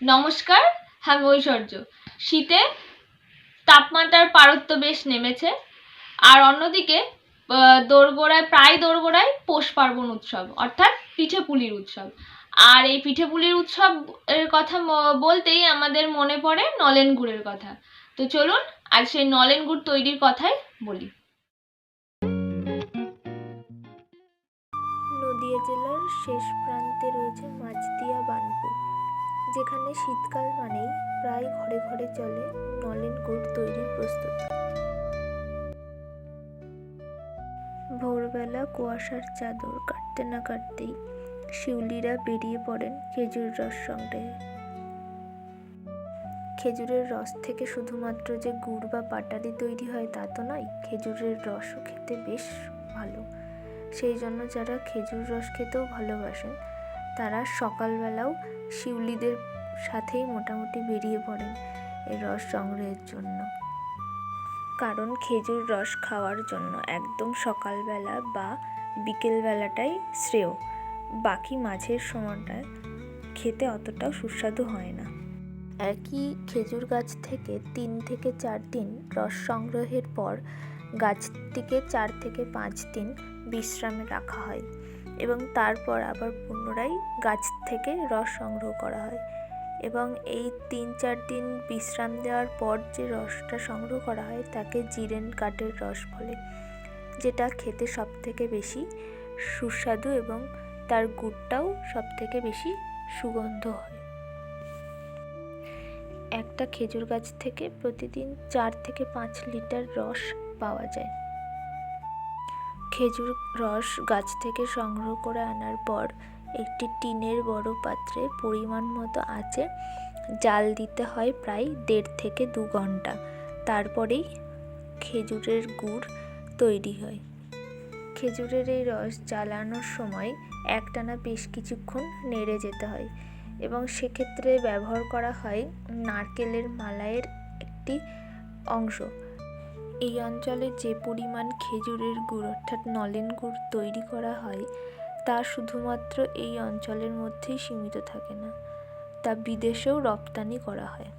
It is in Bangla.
নমস্কার, আমি ঐশ্বর্য। শীতে তাপমাত্রার পারত্য বেশ নেমেছে, আর অন্যদিকে দোরগোড়ায় পৌষ পার্বণ উৎসব অর্থাৎ পিঠেপুলির উৎসব। আর এই পিঠেপুলির উৎসব এর কথা বলতেই আমাদের মনে পড়ে নলেন গুড়ের কথা। তো চলুন আজ সেই নলেন গুড় তৈরির কথাই বলি। নদিয়া জেলার শেষ প্রান্তে রয়েছে মাছদিয়া বার্নপুর, যেখানে শীতকাল মানেই প্রায় ঘরে ঘরে চলে নলেন গুড় তৈরির প্রস্তুতি। ভোরবেলা কুয়াশার চাদর কাটতে না কাটতেই শিউলিরা বেরিয়ে পড়েন খেজুর রস সংগ্রহে। খেজুরের রস থেকে শুধুমাত্র যে গুড় বা পাটালি তৈরি হয় তা তো নয়, খেজুরের রসও খেতে বেশ ভালো। সেই জন্য যারা খেজুর রস খেতেও ভালোবাসেন তারা সকালবেলাও শিউলিদের সাথেই মোটামুটি বেরিয়ে পড়েন এই রস সংগ্রহের জন্য। কারণ খেজুর রস খাওয়ার জন্য একদম সকালবেলা বা বিকেলবেলাটাই শ্রেয়, বাকি মাঝের সময়টায় খেতে অতটাও সুস্বাদু হয় না। একই খেজুর গাছ থেকে 3 থেকে 4 দিন রস সংগ্রহের পর গাছটিকে 4 থেকে 5 দিন বিশ্রামে রাখা হয় এবং তারপর আবার পুনরায় গাছ থেকে রস সংগ্রহ করা হয়। এবং এই 3-4 দিন বিশ্রাম দেওয়ার পর যে রসটা সংগ্রহ করা হয় তাকে জিরেন কাঠের রস বলে, যেটা খেতে সবথেকে বেশি সুস্বাদু এবং তার গুড়টাও সবথেকে বেশি সুগন্ধ হয়। একটা খেজুর গাছ থেকে প্রতিদিন 4 থেকে 5 লিটার রস পাওয়া যায়। খেজুর রস গাছ থেকে সংগ্রহ করে আনার পর একটি টিনের বড় পাত্রে পরিমাণ মতো আঁচে জাল দিতে হয় প্রায় 1.5 থেকে 2 ঘন্টা। তারপরেই খেজুরের গুড় তৈরি হয়। খেজুরের এই রস জ্বালানোর সময় একটানা বেশ কিছুক্ষণ নেড়ে যেতে হয় এবং সেক্ষেত্রে ব্যবহার করা হয় নারকেলের মালাইয়ের একটি অংশ। এই অঞ্চলে যে পরিমাণ খেজুরের গুড় অর্থাৎ নলেন গুড় তৈরি করা হয় তা শুধুমাত্র এই অঞ্চলের মধ্যেই সীমিত থাকে না, তা বিদেশেও রপ্তানি করা হয়।